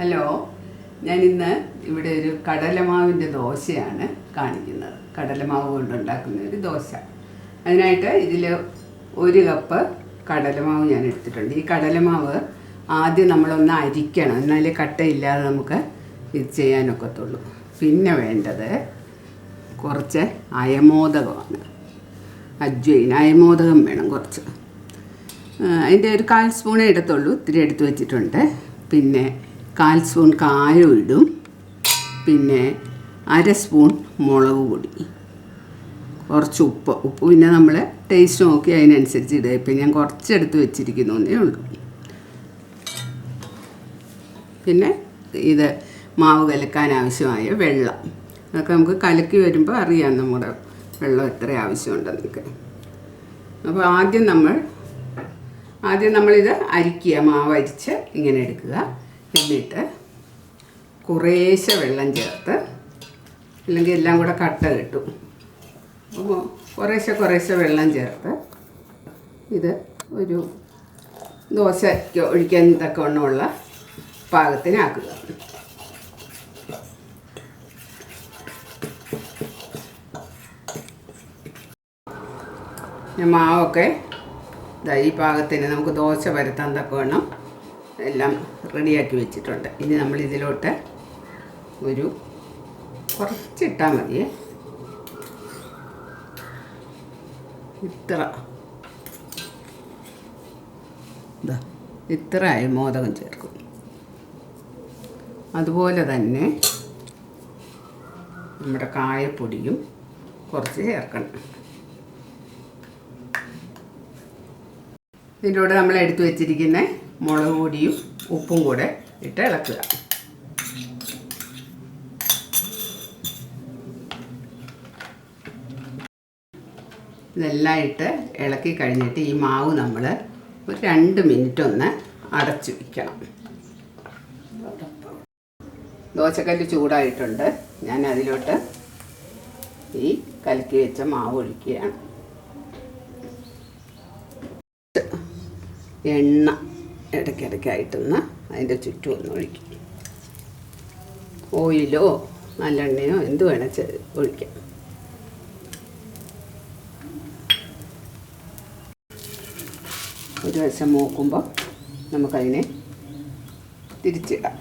Hello, ഞാനിന്ന് ഇവിടെ ഒരു കടലമാവിൻ്റെ ദോശയാണ് കാണിക്കുന്നത്. കടലമാവ് കൊണ്ടുണ്ടാക്കുന്ന ഒരു ദോശ. അതിനായിട്ട് ഇതിൽ 1 കപ്പ് കടലമാവ് ഞാൻ എടുത്തിട്ടുണ്ട്. ഈ കടലമാവ് ആദ്യം നമ്മളൊന്ന് അരിക്കണം, എന്നാലേ കട്ടയില്ലാതെ നമുക്ക് ഇത് ചെയ്യാനൊക്കത്തുള്ളൂ. പിന്നെ വേണ്ടത് കുറച്ച് അയമോദകമാണ്. അജ്വൈൻ അയമോദകം വേണം കുറച്ച്. അതിൻ്റെ ഒരു 1/4 സ്പൂണേ എടുത്തുള്ളൂ, ഇത്തിരി എടുത്ത് വെച്ചിട്ടുണ്ട്. പിന്നെ 1/4 സ്പൂൺ കായം ഇടും. പിന്നെ 1/2 സ്പൂൺ മുളക് പൊടി, കുറച്ച് ഉപ്പ് പിന്നെ നമ്മൾ ടേസ്റ്റ് നോക്കി അതിനനുസരിച്ച് ഇടുക. ഇപ്പം ഞാൻ കുറച്ചെടുത്ത് വെച്ചിരിക്കുന്നേ ഉള്ളൂ. പിന്നെ ഇത് മാവ് കലക്കാൻ ആവശ്യമായ വെള്ളം, അതൊക്കെ നമുക്ക് കലക്കി വരുമ്പോൾ അറിയാം നമ്മുടെ വെള്ളം എത്ര ആവശ്യമുണ്ടെന്നൊക്കെ. അപ്പോൾ ആദ്യം നമ്മളിത് അരിക്കുക, മാവ് അരിച്ച് ഇങ്ങനെ എടുക്കുക. എന്നിട്ട് കുറേശ്ശെ വെള്ളം ചേർത്ത്, അല്ലെങ്കിൽ എല്ലാം കൂടെ കട്ട കിട്ടും. അപ്പോൾ കുറേശ്ശെ വെള്ളം ചേർത്ത് ഇത് ഒരു ദോശയ്ക്ക് ഒഴിക്കാൻ തക്കവണ്ണമുള്ള പാകത്തിനാക്കുക. മാവൊക്കെ ഈ പാകത്തിന് നമുക്ക് ദോശ പരത്താൻ തക്കവണ്ണം എല്ലാം റെഡിയാക്കി വെച്ചിട്ടുണ്ട്. ഇനി നമ്മൾ ഇതിലോട്ട് കുറച്ചിട്ടാൽ മതിയേ, ഇത്ര അയമോദകം ചേർക്കും. അതുപോലെ തന്നെ നമ്മുടെ കായപ്പൊടിയും കുറച്ച് ചേർക്കണം. ഇതിൻ്റെ കൂടെ നമ്മൾ എടുത്തു വെച്ചിരിക്കുന്ന മുളക് പൊടിയും ഉപ്പും കൂടെ ഇട്ട് ഇളക്കുക. ഇതെല്ലാം ഇട്ട് ഇളക്കി കഴിഞ്ഞിട്ട് ഈ മാവ് നമ്മൾ ഒരു 2 മിനിറ്റ് ഒന്ന് അടച്ചു വയ്ക്കണം. ദോശക്കല്ല് ചൂടായിട്ടുണ്ട്. ഞാൻ അതിലോട്ട് ഈ കലക്കി വെച്ച മാവ് ഒഴിക്കുകയാണ്. എണ്ണ ഇടയ്ക്കിടയ്ക്കായിട്ടൊന്ന് അതിൻ്റെ ചുറ്റും ഒന്ന് ഒഴിക്കും. ഓയിലോ നല്ലെണ്ണയോ എന്ത് വേണം ഒഴിക്കാം. ഒരു വശം മൂക്കുമ്പോൾ നമുക്കതിനെ തിരിച്ചിടാം.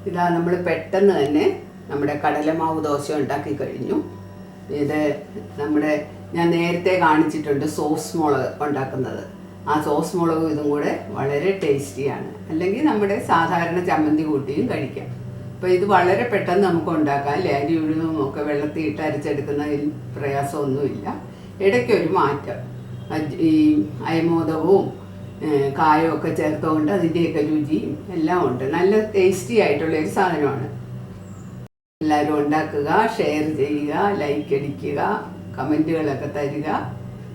ഇതാ നമ്മൾ പെട്ടെന്ന് തന്നെ നമ്മുടെ കടലമാവ് ദോശ ഉണ്ടാക്കി കഴിഞ്ഞു. ഇത് ഞാൻ നേരത്തെ കാണിച്ചിട്ടുണ്ട് സോസ് മുളക് ഉണ്ടാക്കുന്നത്. ആ സോസ് മുളകും ഇതും കൂടെ വളരെ ടേസ്റ്റിയാണ്. അല്ലെങ്കിൽ നമ്മുടെ സാധാരണ ചമ്മന്തി കൂട്ടിയും കഴിക്കാം. അപ്പോൾ ഇത് വളരെ പെട്ടെന്ന് നമുക്ക് ഉണ്ടാക്കാം. അരി ഉഴുന്നും ഒക്കെ വെള്ളത്തിൽ ഇട്ട് അരച്ചെടുക്കുന്നതിൽ പ്രയാസമൊന്നുമില്ല. ഇടയ്ക്കൊരു മാറ്റം, ഈ അയമോദകവും കായമൊക്കെ ചേർത്തുകൊണ്ട് അതിൻ്റെയൊക്കെ രുചിയും എല്ലാം ഉണ്ട്. നല്ല ടേസ്റ്റി ആയിട്ടുള്ളൊരു സാധനമാണ്. എല്ലാവരും ഉണ്ടാക്കുക, ഷെയർ ചെയ്യുക, ലൈക്ക് അടിക്കുക, കമൻറ്റുകളൊക്കെ തരിക.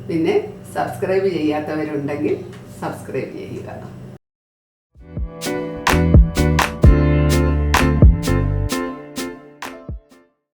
പിന്നെ സബ്സ്ക്രൈബ് ചെയ്യാത്തവരുണ്ടെങ്കിൽ സബ്സ്ക്രൈബ് ചെയ്യുക.